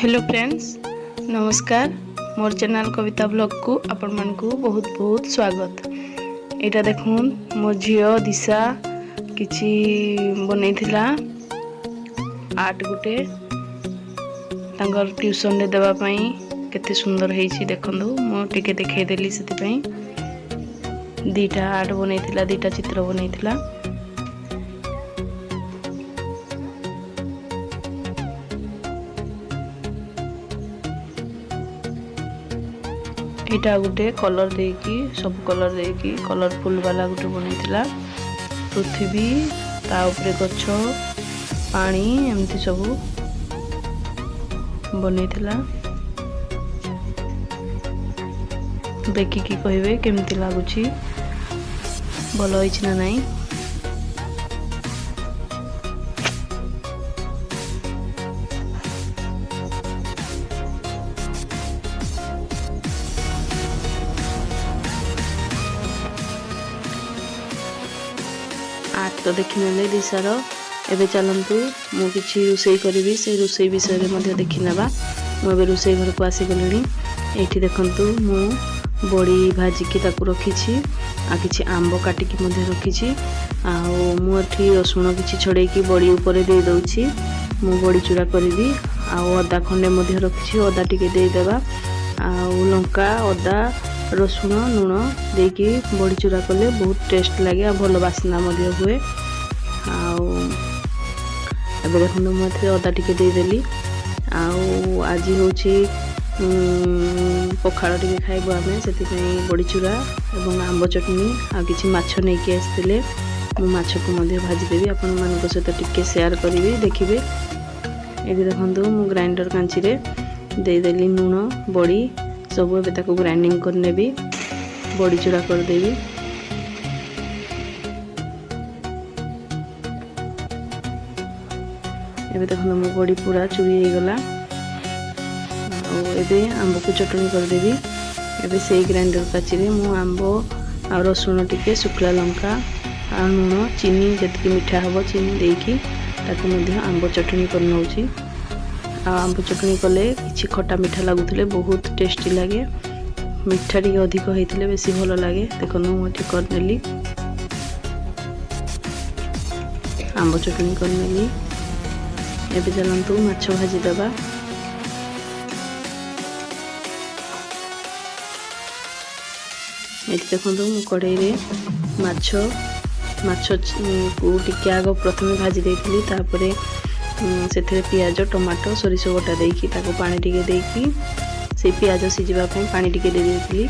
Hello friends, नमस्कार। मोर channel कविता blog को आपण मन को बहुत बहुत स्वागत। एटा देखून मो झियो दिशा किछि बनैथिला आर्ट गुटे तांगर ट्यूशन रे देबा पई केते सुंदर हेछि देखंदु। मो टिके देखै देली सेति पई दीटा आर्ट बनैथिला, दीटा चित्र बनैथिला। एटा गुटे कलर देकी सब कलर देकी कलरफुल वाला गुटे बनैथिला। पृथ्वी ता ऊपर गछ पानी एमती सब बनैथिला। देखि की कहबे केमती लागुची, भलो होइछ ना नाही। आर्ट तो देखने दिशार एबे चलतु मु किछि रुसई करी से रुसई विषय में मध्य देखि नेबा। मु रुसई घर को आसी गलिनी। एठी देखंतु मु बड़ी भाजी की ताकू रखिछि आ किछि आंबो काटी की मध्य रखिछि। आ मु एठी रसुण किछि छड़े की बड़ी ऊपर दे दउछि। मु बड़ी चूड़ा करबी आ अदा खंडे मध्य रखिछि। अदा टिके दे देबा आ लंका अदा रसुण लुण देकी बड़ी चूड़ा कले बहुत टेस्ट लगे, भल बास्ना हुए। आबे देखो मुझे अदा टिके देदेली। आज हूँ पखाड़ टिके खाइबु आमे, से बड़ी चूड़ा और आंब चटनी आ किछि माछ नहीं कि आसते मु माछ को भाजीदेवी आपण मान सहित टिके शेयर करी देखिए। ये देखो मु ग्राइंडर कांची रे देदेली लुण बड़ी सब एबे ग्राइंडिंग कर नेबी, बड़ी चूड़ा कर देबी। एबे देखो मो बड़ी पूरा चूड़ी हो गला। एबे आंब को चटनी कर देबी। एबे से ग्राइंडर काची रे मु आंब आ रसुण टिके सुखला लंका आ लुण चीनी जति मीठा हबो चीनी देकी ताको मध्ये आंब चटनी कर नउची। आंब चटनी कले किछि खट्टा मीठा लगुले बहुत टेस्टी लगे। मीठा टी अधिक होते बेसी भल लगे। देखो मुझे करनेली आंब चटनी करनेली। एबे चलतु माछ भाजी दबा। ये देखो मु कड़ाई रे माछ को टिके आग प्रथम भाजी देइथिली, तापरे से पियाज टमाटो सोरिष बटा देकी ताको पानी टिके देकी से पियाज सिझिबा पई पानी टिके दे देइथिली।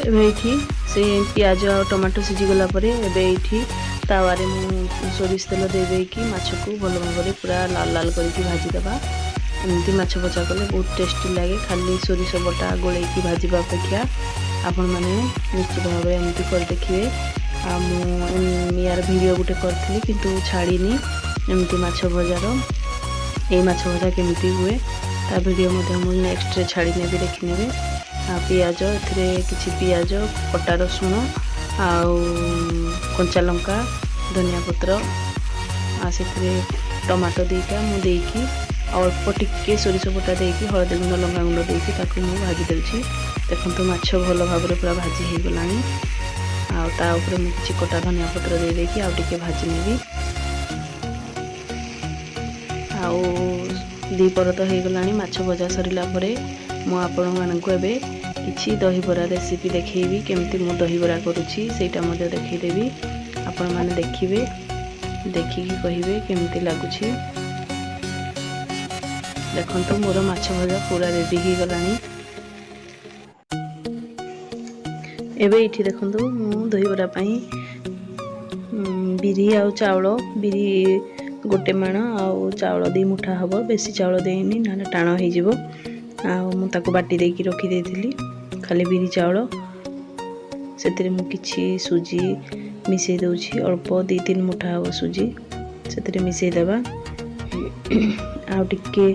एबे एठी से पियाज और टमाटो सिझी गला परे एबे एठी तावा रे मु सोरिष तेल दे देकी माछ को भल भाबरे पूरा लाल लाल करके भाजी दबा। एमती माछ भजा कले बहुत टेस्टी लागे। खाली सोरिष बटा गोलेकी भाजीबा अपेक्षा आपण माने निश्चित भाव एमती कर देखिए। आ मु यार वीडियो गुटे करथली किंतु छाड़ीनी एमती माछ भजार। ए माछ भजा केमती हुए ता वीडियो मुझे नेक्स्ट रे छाड़ी नेबी देखि नेबे। आ पियाज एथरे किछि पियाज कटा रसुण आ कंचा लंका धनिया पत्र आ सेथरे टमाटो देका मु देकी अल्प टिके सोरिष बटा देकी हळदी गुंड लंका गुंड देकी ताकू मु भाजी देछि। देखंतु माछ भल भाबरे पूरा भाजी हे गलानी। आ ता ऊपर मु किछि कटा धनिया पत्र दे देकी आ टिके भाजी नेबी। आउ दीपर तो हो गलानी माछ भजा सरला परे मु आपण मानकु एबे किछि दही बरा रेसिपी देखैबी। केमती मु दही बरा करूछि सेटा मते देखै देबी। आपण माने देखिबे, देखिकी कहिबे केमती लागुछि। देखंतु मोर माछ भजा पूरा रेडी हो गलानी। एबे इठी देखंतु मु दही बरा पई बिरी आ चावल बिरी गोटे माण आउ चावल दी मुठा हबो, बेसी चावल देनी ना टाण हो जिवो। मु ताको बाटी देकी रखी देथिली खाली बिरी चावल। सेतरे मु किछि सुजी मिसै दउछि, अल्प 2-3 मुठा हबो सुजी सेतरे मिसै देबा। आ टिके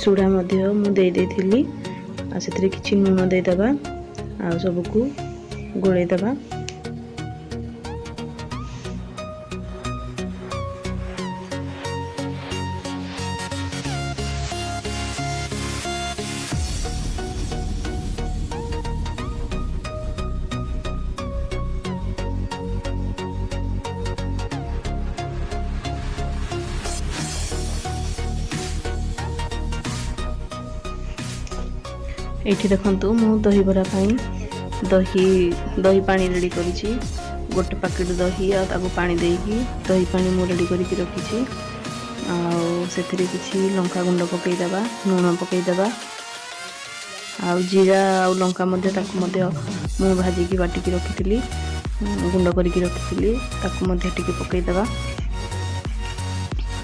सुडा मध्य मु दे देथिली आ सेतरे किछि नून दे देबा आ सबको गोळे देबा। ଏଇଠି ଦେଖନ୍ତୁ ମୁଁ ଦହିବରା ପାଇଁ ଦହି ପାଣି ରେଡ଼ି କରିଛି। ଗୋଟେ ପ୍ୟାକେଟ୍ ଦହି ଆଉ ତାକୁ ପାଣି ଦେଇକି ଦହି ପାଣି ମୁଁ ରେଡ଼ି କରିକି ରଖିଛି। ଆଉ ସେଥିରେ କିଛି ଲଙ୍କା ଗୁଣ୍ଡ ପକାଇଦେବା, ଲୁଣ ପକାଇଦେବା, ଆଉ ଜିରା ଆଉ ଲଙ୍କା ମଧ୍ୟ ତାକୁ ମଧ୍ୟ ମୁଁ ଭାଜିକି ବାଟିକି ରଖିଥିଲି, ଗୁଣ୍ଡ କରିକି ରଖିଥିଲି, ତାକୁ ମଧ୍ୟ ଟିକେ ପକାଇଦେବା।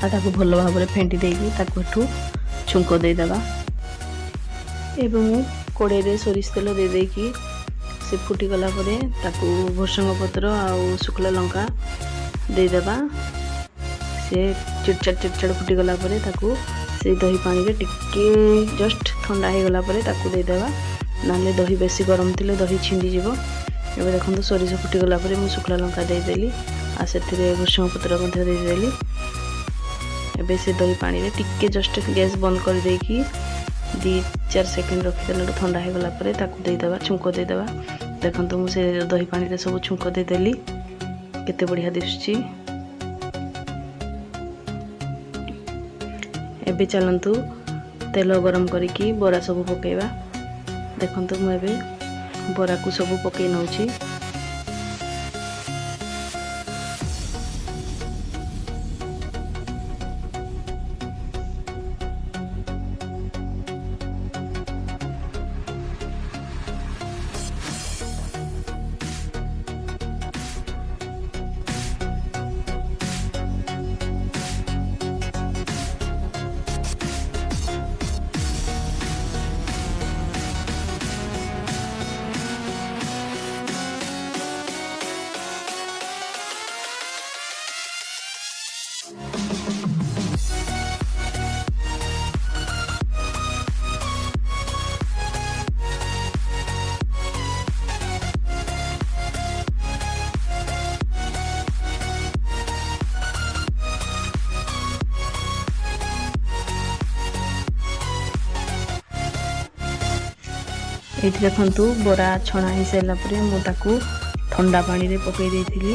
ଆଉ ତାକୁ ଭଲ ଭାବରେ ଫେଣ୍ଟି ଦେଇକି ତାକୁ ଏଠୁ ଛୁଙ୍କ ଦେଇଦେବା। ଏବେ ମୁଁ କଡ଼େଇରେ ସୋରିଷ ତେଲ ଦେଇକି ସେ ଫୁଟିଗଲା ପରେ ତାକୁ ଭୃଷଙ୍ଗ ପତ୍ର ଆଉ ଶୁଖିଲା ଲଙ୍କା ଦେଇଦେବା। ସେ ଚିଟଚାଟ ଫୁଟିଗଲା ପରେ ତାକୁ ସେ ଦହି ପାଣିରେ ଟିକେ ଜଷ୍ଟ ଥଣ୍ଡା ହେଇଗଲା ପରେ ତାକୁ ଦେଇଦେବା, ନହେଲେ ଦହି ବେଶୀ ଗରମ ଥିଲେ ଦହି ଛିଣ୍ଡିଯିବ। ଏବେ ଦେଖନ୍ତୁ ସୋରିଷ ଫୁଟିଗଲା ପରେ ମୁଁ ଶୁଖିଲା ଲଙ୍କା ଦେଇଦେଲି, ଆଉ ସେଥିରେ ଭୃଷଙ୍ଗ ପତ୍ର ମଧ୍ୟ ଦେଇଦେଲି। ଏବେ ସେ ଦହି ପାଣିରେ ଟିକେ ଜଷ୍ଟ ଗ୍ୟାସ୍ ବନ୍ଦ କରିଦେଇକି 2-4 ସେକେଣ୍ଡ ରଖିଦେଲାଠୁ ଥଣ୍ଡା ହେଇଗଲା ପରେ ତାକୁ ଦେଇଦେବା, ଛୁଙ୍କ ଦେଇଦେବା। ଦେଖନ୍ତୁ ମୁଁ ସେ ଦହି ପାଣିରେ ସବୁ ଛୁଙ୍କ ଦେଇଦେଲି, କେତେ ବଢ଼ିଆ ଦିଶୁଛି। ଏବେ ଚାଲନ୍ତୁ ତେଲ ଗରମ କରିକି ବରା ସବୁ ପକାଇବା। ଦେଖନ୍ତୁ ମୁଁ ଏବେ ବରାକୁ ସବୁ ପକାଇ ନେଉଛି। ଏଇଠି ଦେଖନ୍ତୁ ବରା ଛଣା ହେଇସାରିଲା ପରେ ମୁଁ ତାକୁ ଥଣ୍ଡା ପାଣିରେ ପକାଇ ଦେଇଥିଲି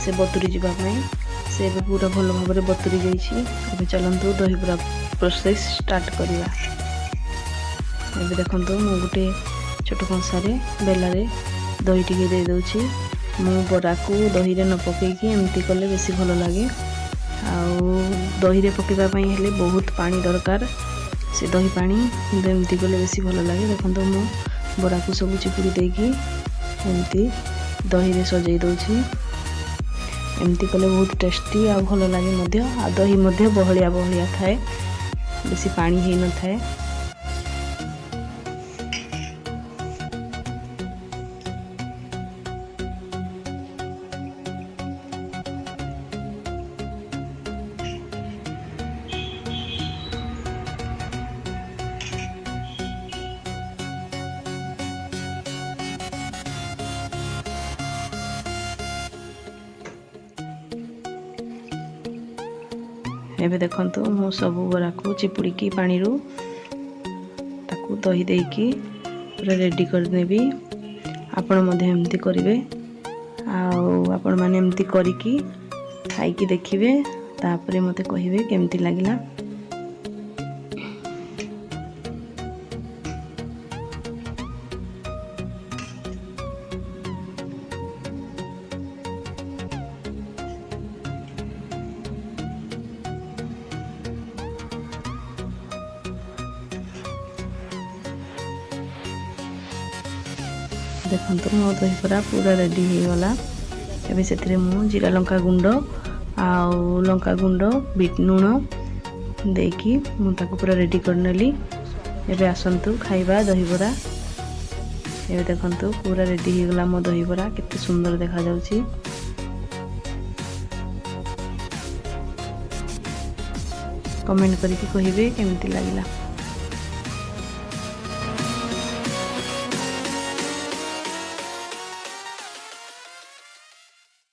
ସେ ବତୁରି ଯିବା ପାଇଁ। ସେ ଏବେ ପୁରା ଭଲ ଭାବରେ ବତୁରି ଯାଇଛି। ଏବେ ଚାଲନ୍ତୁ ଦହିବରା ପ୍ରୋସେସ୍ ଷ୍ଟାର୍ଟ କରିବା। ଏବେ ଦେଖନ୍ତୁ ମୁଁ ଗୋଟେ ଛୋଟ କଂସାରେ ବେଲାରେ ଦହି ଟିକେ ଦେଇ ଦେଉଛି। ମୁଁ ବରାକୁ ଦହିରେ ନ ପକାଇକି ଏମିତି କଲେ ବେଶୀ ଭଲ ଲାଗେ। ଆଉ ଦହିରେ ପକାଇବା ପାଇଁ ହେଲେ ବହୁତ ପାଣି ଦରକାର, ସେ ଦହି ପାଣି, କିନ୍ତୁ ଏମିତି କଲେ ବେଶୀ ଭଲ ଲାଗେ। ଦେଖନ୍ତୁ ମୁଁ ବରାକୁ ସବୁ ଚିପୁଡ଼ି ଦେଇକି ଏମିତି ଦହିରେ ସଜେଇ ଦେଉଛି। ଏମିତି କଲେ ବହୁତ ଟେଷ୍ଟି ଆଉ ଭଲ ଲାଗେ ମଧ୍ୟ। ଆଉ ଦହି ମଧ୍ୟ ବହଳିଆ ଥାଏ, ବେଶୀ ପାଣି ହେଇନଥାଏ। ଏବେ ଦେଖନ୍ତୁ ମୁଁ ସବୁ ବରାକୁ ଚିପୁଡ଼ିକି ପାଣିରୁ ତାକୁ ଦହି ଦେଇକି ପୁରା ରେଡ଼ି କରିନେବି। ଆପଣ ମଧ୍ୟ ଏମିତି କରିବେ। ଆଉ ଆପଣମାନେ ଏମିତି କରିକି ଖାଇକି ଦେଖିବେ, ତାପରେ ମୋତେ କହିବେ କେମିତି ଲାଗିଲା। ଦେଖନ୍ତୁ ମୋ ଦହିବରା ପୁରା ରେଡ଼ି ହେଇଗଲା। ଏବେ ସେଥିରେ ମୁଁ ଜିରା ଲଙ୍କା ଗୁଣ୍ଡ ଆଉ ଲଙ୍କା ଗୁଣ୍ଡ, ବିଟ୍ ଲୁଣ ଦେଇକି ମୁଁ ତାକୁ ପୁରା ରେଡ଼ି କରିନେଲି। ଏବେ ଆସନ୍ତୁ ଖାଇବା ଦହିବରା। ଏବେ ଦେଖନ୍ତୁ ପୁରା ରେଡ଼ି ହେଇଗଲା ମୋ ଦହିବରା, କେତେ ସୁନ୍ଦର ଦେଖାଯାଉଛି। କମେଣ୍ଟ କରିକି କହିବେ କେମିତି ଲାଗିଲା।